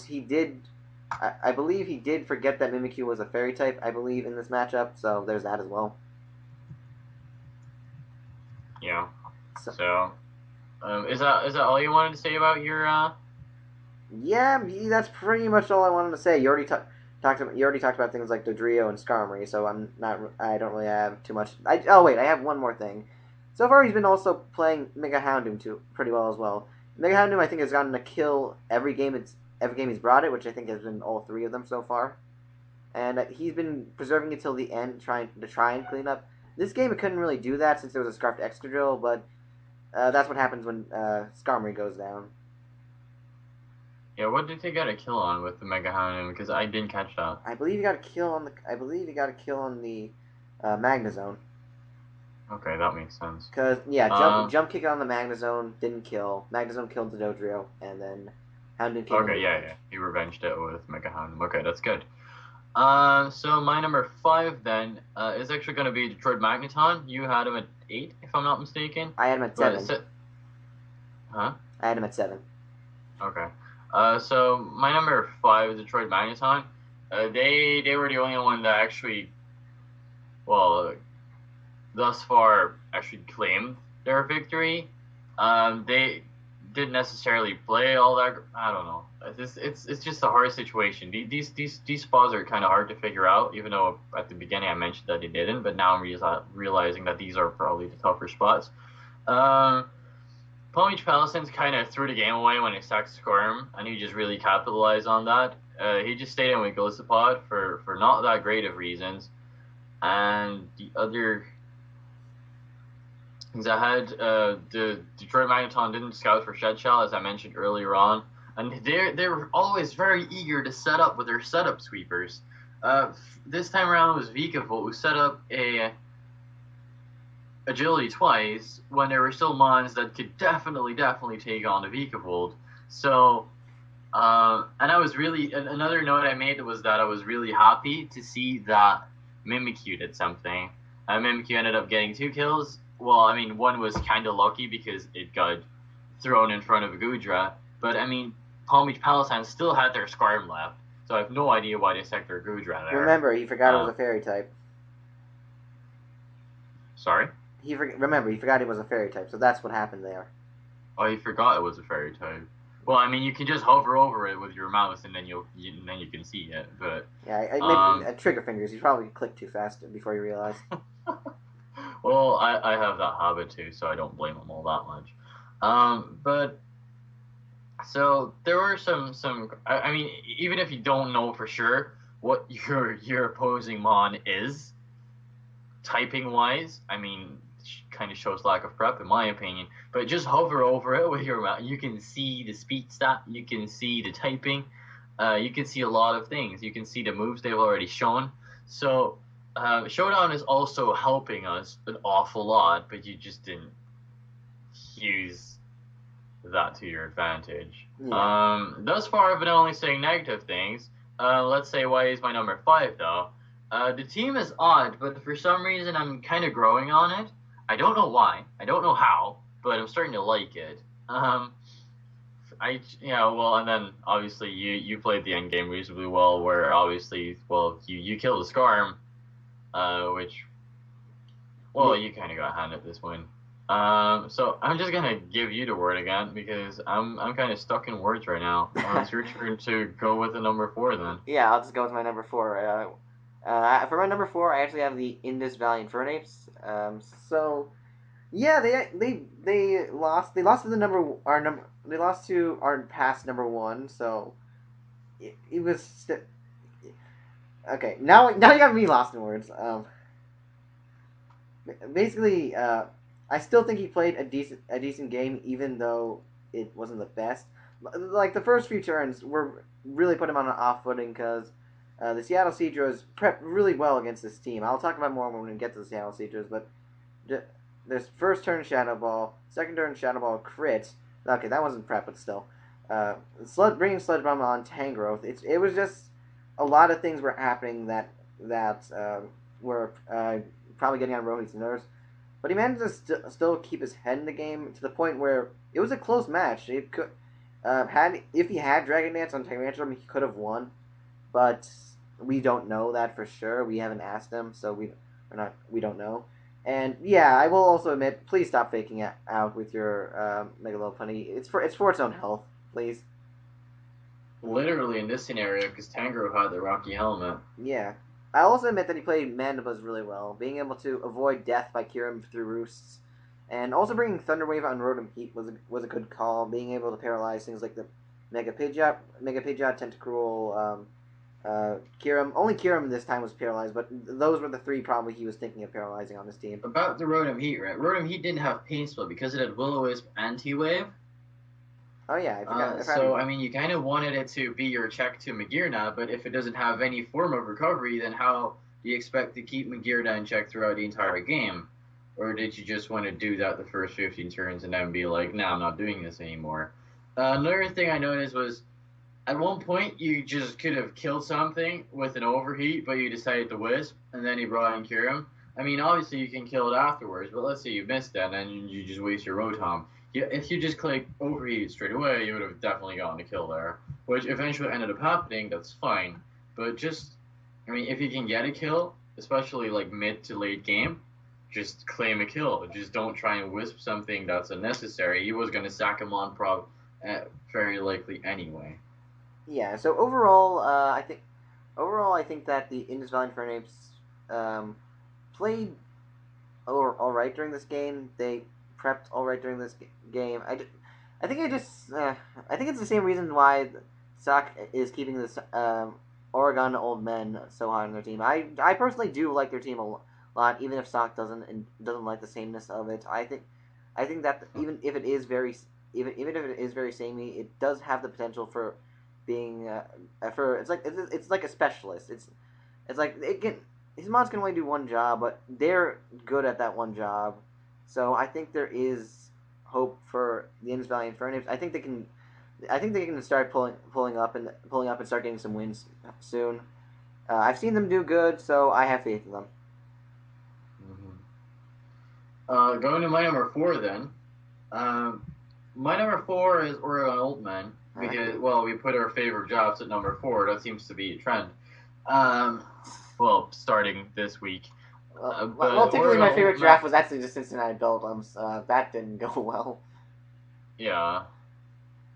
I believe he did forget that Mimikyu was a fairy type, I believe, in this matchup, so there's that as well. Yeah. So is that all you wanted to say about your Yeah, that's pretty much all I wanted to say. You already talked about things like Dodrio and Skarmory, so I don't really have too much. I have one more thing. So far, he's been also playing Mega Houndoom pretty well as well. Mega Houndoom, I think, has gotten a kill every game he's brought it, which I think has been all 3 of them so far. And he's been preserving it till the end, trying and clean up. This game, it couldn't really do that since there was a Scarfed Excadrill, but that's what happens when Skarmory goes down. Yeah, what did he get a kill on with the Mega Houndoom? Because I didn't catch that. I believe he got a kill on the Magnezone. Okay, that makes sense. Because jump kick on the Magnezone didn't kill. Magnezone killed the Dodrio, and then Houndoom came. Okay, yeah, he revenged it with Mega Houndoom. Okay, that's good. So my number 5 then is actually going to be Detroit Magneton. You had him at 8, if I'm not mistaken. I had him at 7. Huh? I had him at 7. Okay. So my number 5 is Detroit Magneton. They were the only one that actually, thus far actually claimed their victory. They didn't necessarily play all that. I don't know. It's just a hard situation. These spots are kind of hard to figure out. Even though at the beginning I mentioned that they didn't, but now I'm realizing that these are probably the tougher spots. Palm Beach Palisades kind of threw the game away when he sacked Squirm, and he just really capitalized on that. He just stayed in with Gliscopod for not that great of reasons. And the other things I had, the Detroit Magneton didn't scout for Shed Shell, as I mentioned earlier on. And they were always very eager to set up with their setup sweepers. This time around it was Vikavolt who set up a Agility twice when there were still mons that could definitely take on the Vikavolt. So, and I was really, another note I made was that I was really happy to see that Mimikyu did something. Mimikyu ended up getting 2 kills. Well, I mean, one was kind of lucky because it got thrown in front of a Goodra. But, I mean, Palm Beach Palisades still had their Skarm left. So I have no idea why they stuck their Goodra there. Remember, he forgot it was a fairy type. Sorry? He forgot it was a fairy type, so that's what happened there. Oh, he forgot it was a fairy type. Well, I mean, you can just hover over it with your mouse, and then you can see it. But yeah, trigger fingers. You probably clicked too fast before you realized. Well, I have that habit too, so I don't blame them all that much. But so there were some. I mean, even if you don't know for sure what your opposing mon is, typing-wise, I mean, kind of shows lack of prep in my opinion. But just hover over it with your mouse. You can see the speed stat. You can see the typing. You can see a lot of things. You can see the moves they've already shown. So Showdown is also helping us an awful lot, but you just didn't use that to your advantage. Yeah. Thus far, I've been only saying negative things. Let's say why he's my number 5, though. The team is odd, but for some reason I'm kind of growing on it. I don't know why. I don't know how, but I'm starting to like it. And then obviously you played the end game reasonably well, where obviously, you killed the Scarm, which, you kind of got handed this win. So I'm just gonna give you the word again because I'm kind of stuck in words right now. It's your turn to go with the number 4 then. Yeah, I'll just go with my number 4. For my number 4, I actually have the Indus Valley Infernape. They lost. They lost to They lost to our past number 1. So it was okay. Now you got me lost in words. Basically, I still think he played a decent game, even though it wasn't the best. Like the first few turns were really put him on an off footing because the Seattle Seadros prepped really well against this team. I'll talk about more when we get to the Seattle Seadros, but this first turn Shadow Ball, second turn Shadow Ball crit. Okay, that wasn't prep, but still. Bringing Sludge Bomb on Tangrowth. It was just a lot of things were happening that were probably getting on Rohith's nerves. But he managed to still keep his head in the game to the point where it was a close match. It could if he had Dragon Dance on Tyrantrum, he could have won. But we don't know that for sure. We haven't asked him, so we don't know. And yeah, I will also admit, please stop faking it out with your Mega Lopunny. It's for its own health, please. Literally in this scenario, because Tangrowth had the Rocky Helmet. Yeah. I also admit that he played Mandibuzz really well, being able to avoid death by curing through Roosts, and also bringing Thunder Wave on Rotom Heat was a good call. Being able to paralyze things like the Mega Pidgeot, Tentacruel, Kyurem. Only Kyurem this time was paralyzed, but those were the 3 probably he was thinking of paralyzing on this team. About the Rotom Heat, right? Rotom Heat didn't have Pain Split because it had Will-O-Wisp and T-Wave. Oh yeah, I mean, you kind of wanted it to be your check to Magearna, but if it doesn't have any form of recovery, then how do you expect to keep Magearna in check throughout the entire game? Or did you just want to do that the first 15 turns and then be like, nah, I'm not doing this anymore? Another thing I noticed was, at one point, you just could have killed something with an Overheat, but you decided to Wisp, and then he brought in Kyurem. I mean, obviously you can kill it afterwards, but let's say you missed that, and then you just waste your Rotom. Yeah, if you just click Overheat straight away, you would have definitely gotten a kill there, which eventually ended up happening. That's fine, but just, I mean, if you can get a kill, especially like mid to late game, just claim a kill. Just don't try and Wisp something that's unnecessary. He was gonna sack him on very likely anyway. Yeah. So overall, I think that the Indus Valley Infernape played all right during this game. They prepped all right during this game. I think it's the same reason why Sock is keeping this Oregon Old Men so high on their team. I personally do like their team a lot, even if Sock doesn't like the sameness of it. I think that even if it is very samey, it does have the potential for being it's like a specialist. It's like his mods can only do one job, but they're good at that one job. So I think there is hope for the Indus Valley Infernape. I think they can start pulling up and start getting some wins soon. I've seen them do good, so I have faith in them. Mm-hmm. Going to my number 4 then. My number 4 is Oregon Old Men because we put our favorite jobs at number 4. That seems to be a trend. Starting this week. Technically my favorite draft was actually the Cincinnati Belgians. That didn't go well. Yeah.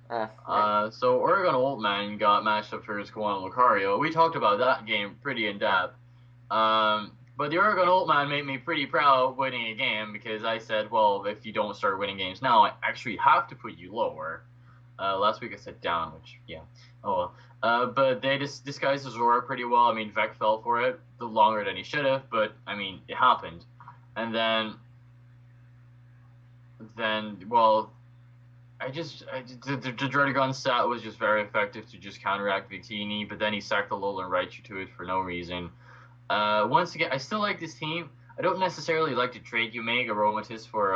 So Oregon Old Man got matched up for Squan Lucario. We talked about that game pretty in depth. But the Oregon Old Man made me pretty proud winning a game because I said, well, if you don't start winning games now, I actually have to put you lower. Last week I said down, which, yeah. Oh well. But they disguised Zora pretty well. I mean, Vec fell for it the longer than he should have, but, I mean, it happened. And then well, the Dredagon stat was just very effective to just counteract Victini, but then he sacked the Alolan Raichu to it for no reason. Once again, I still like this team. I don't necessarily like to trade Umega Aromatisse for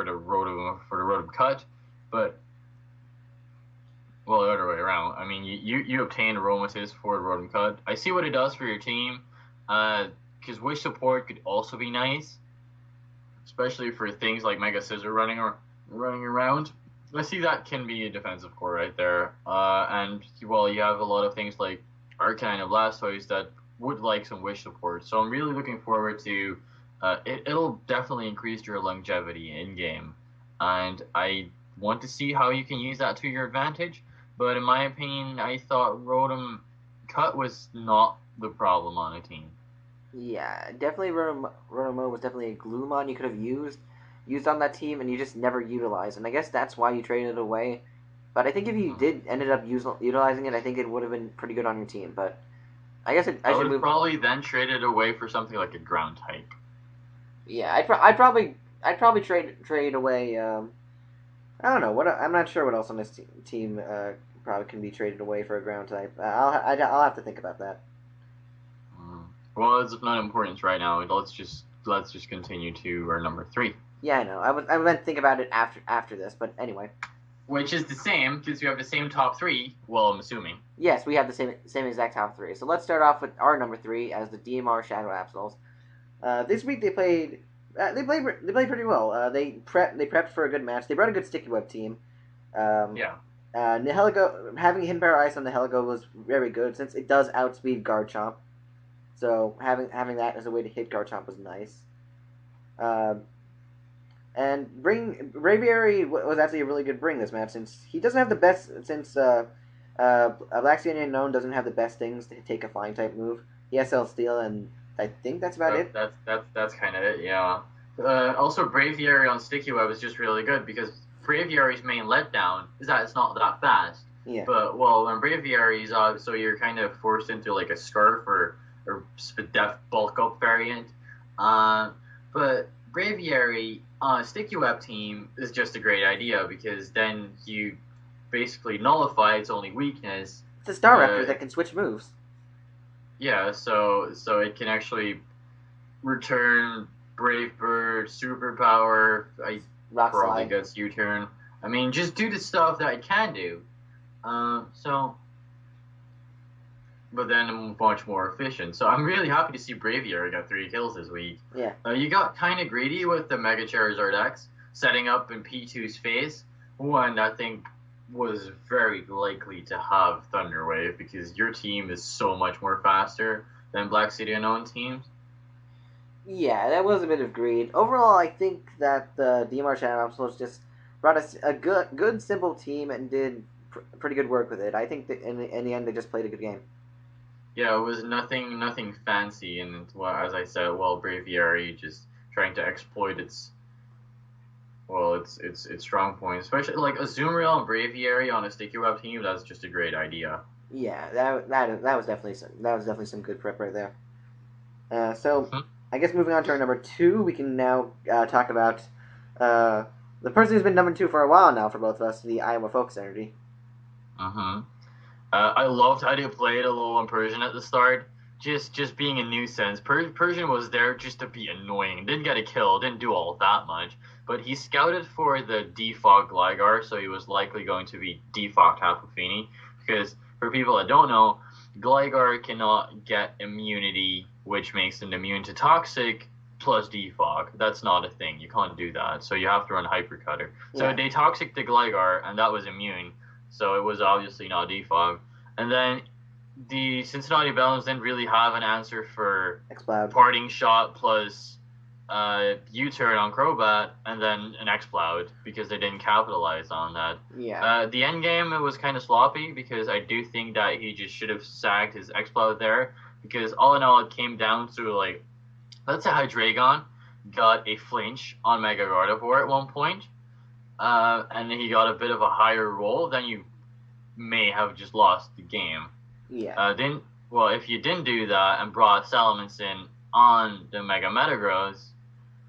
the Rotom Cut, but, well, the other way around. I mean, you obtain Aromatisse for the Rotom Cut. I see what it does for your team, because Wish support could also be nice, especially for things like Mega Scissor running around. I see that can be a defensive core right there. And, well, you have a lot of things like Arcanine and Blastoise that would like some Wish support. So I'm really looking forward to... it'll definitely increase your longevity in-game. And I want to see how you can use that to your advantage. But in my opinion, I thought Rotom Cut was not the problem on a team. Yeah, definitely Rotom was definitely a Gloomon you could have used on that team, and you just never utilized. And I guess that's why you traded it away. But I think if you ended up utilizing it, I think it would have been pretty good on your team. But I guess I should probably then trade it away for something like a ground type. Yeah, I'd probably trade away. I don't know what I'm not sure what else on this team probably can be traded away for a ground type. I'll have to think about that. Well, it's not important right now. Let's just continue to our number 3. Yeah, I know. I meant to think about it after this, but anyway. Which is the same, because we have the same top 3. Well, I'm assuming. Yes, we have the same exact top 3. So let's start off with our number 3 as the DMR Shadow Absols. This week they played pretty well. They prepped for a good match. They brought a good Sticky Web team. Yeah. Nihilego, having Hidden Power Ice on Nihilego was very good since it does outspeed Garchomp. So having that as a way to hit Garchomp was nice. And Braviary was actually a really good bring this match since he doesn't have the best Blaxion Unown doesn't have the best things to take a flying type move. He has Steel, and I think that's about it. That's kind of it, yeah. Also, Braviary on Sticky Web is just really good because Braviary's main letdown is that it's not that fast. Yeah. But well, when Braviary's so you're kind of forced into like a Scarf or Def bulk up variant. But Braviary on a Sticky Web team is just a great idea because then you basically nullify its only weakness. It's a Star Raptor that can switch moves. Yeah, so it can actually return Brave Bird, Superpower, probably gets U-turn. I mean, just do the stuff that it can do. But then much more efficient. So I'm really happy to see Braviary got 3 kills this week. Yeah. You got kind of greedy with the Mega Charizard X, setting up in P2's face. One, I think, was very likely to have Thunder Wave because your team is so much more faster than Black City Unown teams. Yeah, that was a bit of greed. Overall, I think that the DMR Shadow Absols just brought us a good, simple team and did pretty good work with it. I think that in the end, they just played a good game. Yeah, it was nothing fancy, and well, as I said, Braviary just trying to exploit its strong points, especially like Azumarill and Braviary on a Sticky Web team. That's just a great idea. Yeah, that was definitely some good prep right there. I guess moving on to our number 2, we can now talk about the person who's been number 2 for a while now for both of us, the Iowa Focus Energy. I loved how they played Alolan Persian at the start. Just being a nuisance. Persian was there just to be annoying. Didn't get a kill, didn't do all that much. But he scouted for the Defog Gligar, so he was likely going to be Defogged Tapu Fini. Because, for people that don't know, Gligar cannot get immunity, which makes him immune to Toxic, plus Defog. That's not a thing. You can't do that. So you have to run Hyper Cutter. So they Toxic the Gligar, and that was immune. So it was obviously not Defog. And then the Cincinnati Bellums didn't really have an answer for X-Cloud. Parting Shot plus U-turn on Crobat, and then an X-Cloud, because they didn't capitalize on that. Yeah. The end game, it was kind of sloppy, because I do think that he just should have sagged his X-Cloud there, because all in all, it came down to, like, let's say Hydreigon got a flinch on Mega Gardevoir at one point, and he got a bit of a higher roll, then you may have just lost the game. Yeah. If you didn't do that and brought Salamence in on the Mega Metagross,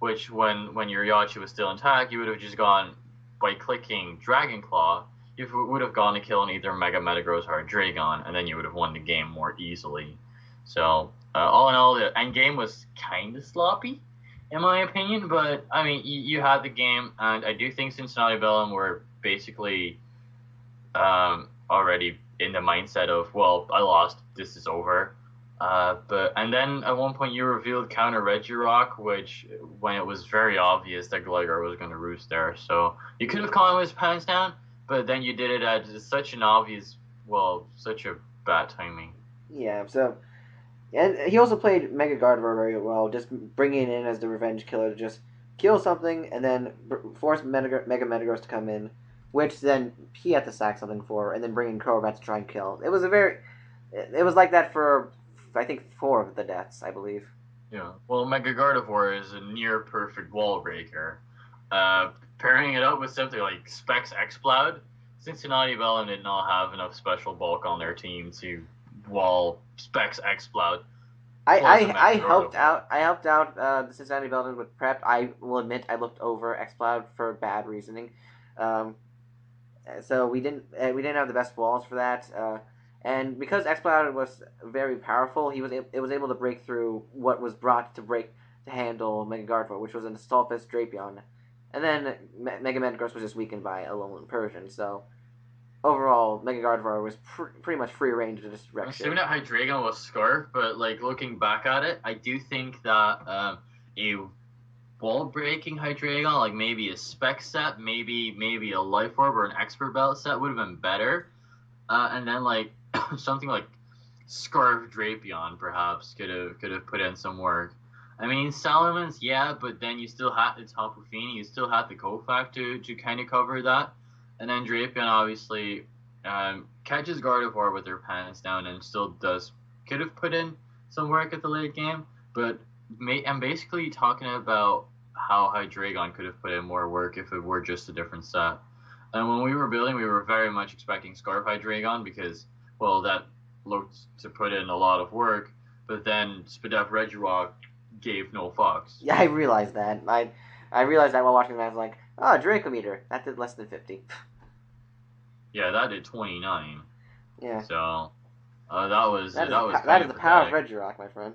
which when your Yachi was still intact, you would have just gone by clicking Dragon Claw. You would have gone to kill on either Mega Metagross or Dragon, and then you would have won the game more easily. So all in all, the endgame was kind of sloppy, in my opinion. But I mean, you had the game, and I do think Cincinnati Bellum were basically already in the mindset of, well, I lost, this is over. And then at one point you revealed counter Regirock, which when it was very obvious that Gligar was going to roost there, so you could have caught him with his pants down, but then you did it at such a bad timing. Yeah. So, and he also played Mega Gardevoir very well, just bringing it in as the revenge killer to just kill something and then force Mega Metagross to come in, which then he had to sack something for, and then bring in Golbats to try and kill. It was like that for, I think, 4 of the deaths, I believe. Yeah. Well, Mega Gardevoir is a near perfect wall breaker. Pairing it up with something like Specs Exploud, Cincinnati Bellum did not have enough special bulk on their team to wall Specs Exploud. I helped out the Cincinnati Belgians with prep. I will admit I looked over Exploud for bad reasoning. So we didn't have the best walls for that. And because Exploud was very powerful, it was able to break through what was brought to handle Mega Gardevoir, which was an Stolfus Drapion. And then Mega Metagross was just weakened by a Alolan Persian. So overall, Mega Gardevoir was pretty much free range to just wreck shit. Assuming that Hydreigon was Scarf, but like looking back at it, I do think that a wall-breaking Hydreigon, like maybe a Spec set, maybe a Life Orb or an Expert Belt set would have been better. And then like something like Scarf Drapion perhaps could have put in some work. I mean, Salamence, yeah, but then you still had the Tapu Fini, you still had the Kofak to kind of cover that. And then Drapion obviously catches Gardevoir with their pants down and still could have put in some work at the late game. But I'm basically talking about how Hydreigon could have put in more work if it were just a different set. And when we were building, we were very much expecting Scarf Hydreigon because, well, that looked to put in a lot of work. But then Spadef Regirock gave no fucks. Yeah, I realized that. I realized that while watching the match. I was like, oh, Dracometer. That did less than 50. Yeah, that did 29. Yeah. So, that is the power of Regirock, my friend.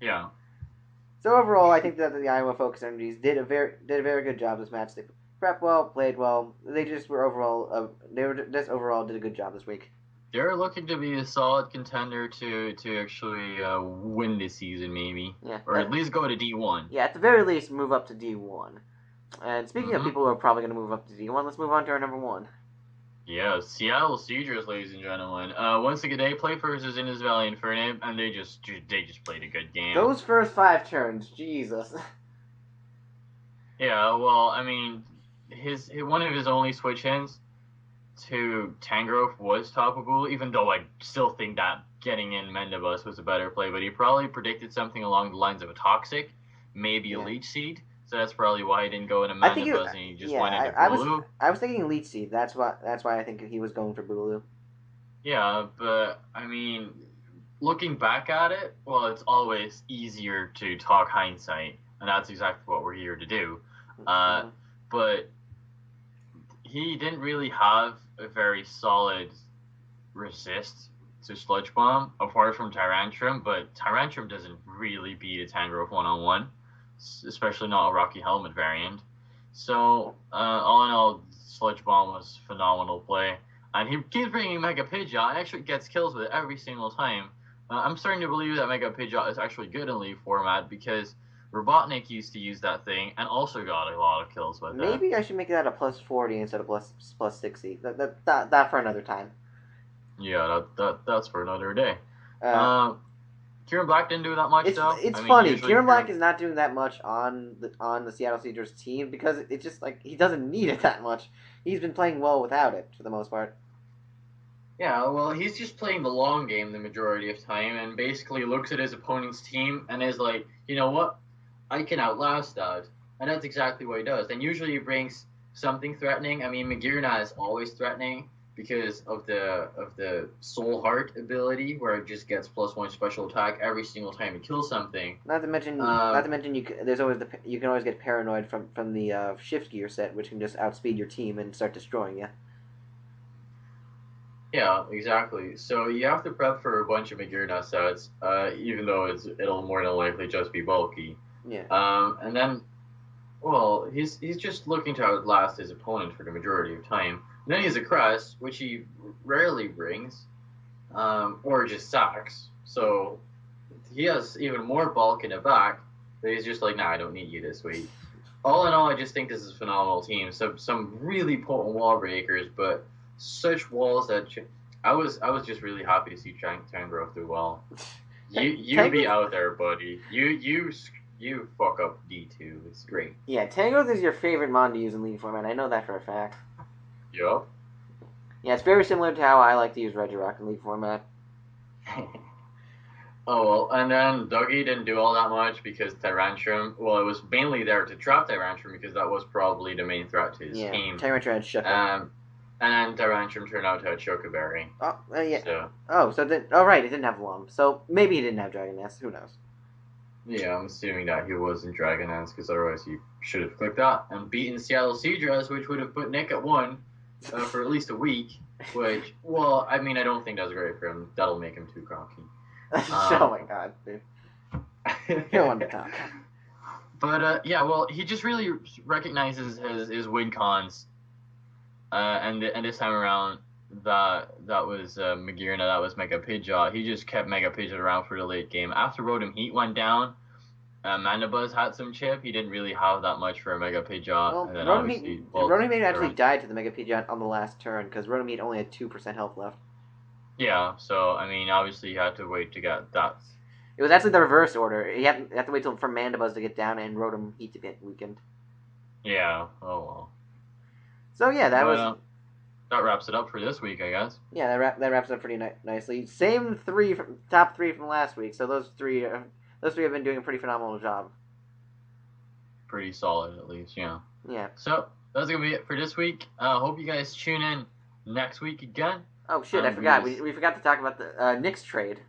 Yeah. So overall, I think that the Iowa Focus Energies did a very good job this match. They prepped well, played well. They just were overall did a good job this week. They're looking to be a solid contender to actually win this season, maybe. Yeah. Or at least go to D1. Yeah, at the very least, move up to D1. And speaking of people who are probably going to move up to D1, let's move on to our number 1. Yeah, Seattle Seegers, ladies and gentlemen. Once again, they played versus Indus Valley Infernape, and they just played a good game. Those first 5 turns, Jesus. Yeah, well, I mean, one of his only switch ins to Tangrowth was Tapu Bulu, even though I still think that getting in Mendabus was a better play, but he probably predicted something along the lines of a Toxic, maybe a Leech Seed, so that's probably why he didn't go into Mendabus and he just went into Bulu. I was thinking Leech Seed, that's why I think he was going for Bulu. Yeah, but, I mean, looking back at it, well, it's always easier to talk hindsight, and that's exactly what we're here to do. But he didn't really have a very solid resist to Sludge Bomb, apart from Tyrantrum, but Tyrantrum doesn't really beat a Tangrowth one-on-one, especially not a Rocky Helmet variant. So, all in all, Sludge Bomb was phenomenal play. And he keeps bringing Mega Pidgeot, and actually gets kills with it every single time. I'm starting to believe that Mega Pidgeot is actually good in League format, because Robotnik used to use that thing and also got a lot of kills with it. Maybe I should make that a plus 40 instead of plus 60. That for another time. Yeah, that's for another day. Kieran Black didn't do that much, though. It's funny. Kieran Black is not doing that much on the Seattle Seegers team because it's just like he doesn't need it that much. He's been playing well without it for the most part. Yeah, well, he's just playing the long game the majority of time and basically looks at his opponent's team and is like, you know what? I can outlast that. And that's exactly what he does. And usually he brings something threatening. I mean, Magearna is always threatening because of the Soul Heart ability, where it just gets +1 special attack every single time you kill something. Not to mention, you can always get paranoid from the shift gear set, which can just outspeed your team and start destroying you. Yeah, exactly. So you have to prep for a bunch of Magearna sets, even though it'll more than likely just be bulky. Yeah. And then, well, he's just looking to outlast his opponent for the majority of time. And then he has a Crest, which he rarely brings, or just sacks. So he has even more bulk in the back, but he's just like, nah, I don't need you this week. All in all, I just think this is a phenomenal team. Some really potent wall breakers, but such walls that I was just really happy to see Tangrowth do well. You be out there, buddy. You fuck up D2. It's great. Yeah, Tangrowth is your favorite mon to use in League format. I know that for a fact. Yup. Yeah, it's very similar to how I like to use Regirock in League format. Oh, well, and then Dougie didn't do all that much because Tyrantrum, well, it was mainly there to trap Tyrantrum because that was probably the main threat to his team. Tyrantrum had Shuckles. And then Tyrantrum turned out to have Chocoberry. Oh, yeah. So. Right, it didn't have Lum. So maybe he didn't have Dragon Nest. Who knows? Yeah, I'm assuming that he wasn't Dragon Nest because otherwise he should have clicked that and beaten Seattle Seadress, which would have put Nick at 1 for at least a week. Which, well, I mean, I don't think that's great for him. That'll make him too cocky. Oh my god, dude. You don't want to talk. But, yeah, well, he just really recognizes his win cons. And this time around, that was Magearna, that was Mega Pidgeot. He just kept Mega Pidgeot around for the late game. After Rotom Heat went down, Mandibuzz had some chip. He didn't really have that much for a Mega Pidgeot. Well, and then Rotom Heat actually died to the Mega Pidgeot on the last turn, because Rotom Heat only had 2% health left. Yeah, so, I mean, obviously you had to wait to get that. It was actually the reverse order. You have to wait for Mandibuzz to get down and Rotom Heat to get weakened. Yeah, oh well. So yeah, that wraps it up for this week, I guess. Yeah, that wraps it up pretty nicely. Same top three from last week. So those three have been doing a pretty phenomenal job. Pretty solid, at least, yeah. Yeah. So that's gonna be it for this week. Hope you guys tune in next week again. Oh shit, I forgot. We forgot to talk about the Nick's trade.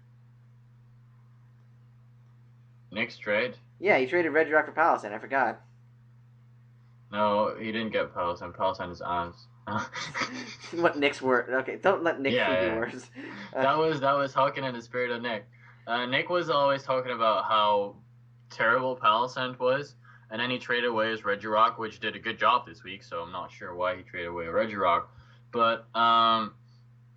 Nick's trade? Yeah, he traded Regirock for Palossand. I forgot. No, he didn't get Palossand. Palossand is ass. What Nick's word? Okay, don't let Nick feed you words. That was talking in the spirit of Nick. Nick was always talking about how terrible Palossand was, and then he traded away his Regirock, which did a good job this week. So I'm not sure why he traded away a Regirock, but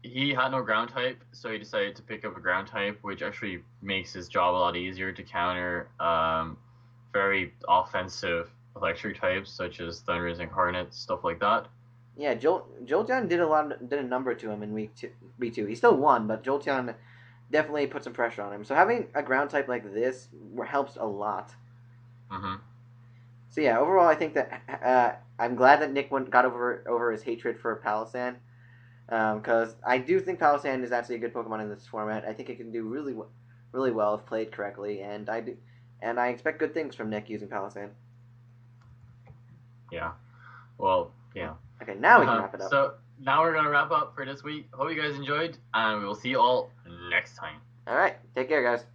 he had no ground type, so he decided to pick up a ground type, which actually makes his job a lot easier to counter very offensive electric types such as Thundurus and Hornet, stuff like that. Yeah, Jolteon did a number to him in week two. He still won, but Jolteon definitely put some pressure on him. So having a ground type like this helps a lot. Mm-hmm. So yeah, overall, I think that I'm glad that Nick got over his hatred for Palossand, because I do think Palossand is actually a good Pokemon in this format. I think it can do really well if played correctly, and I expect good things from Nick using Palossand. Yeah. Well, yeah. Okay, now we can wrap it up. So now we're going to wrap up for this week. Hope you guys enjoyed, and we will see you all next time. All right. Take care, guys.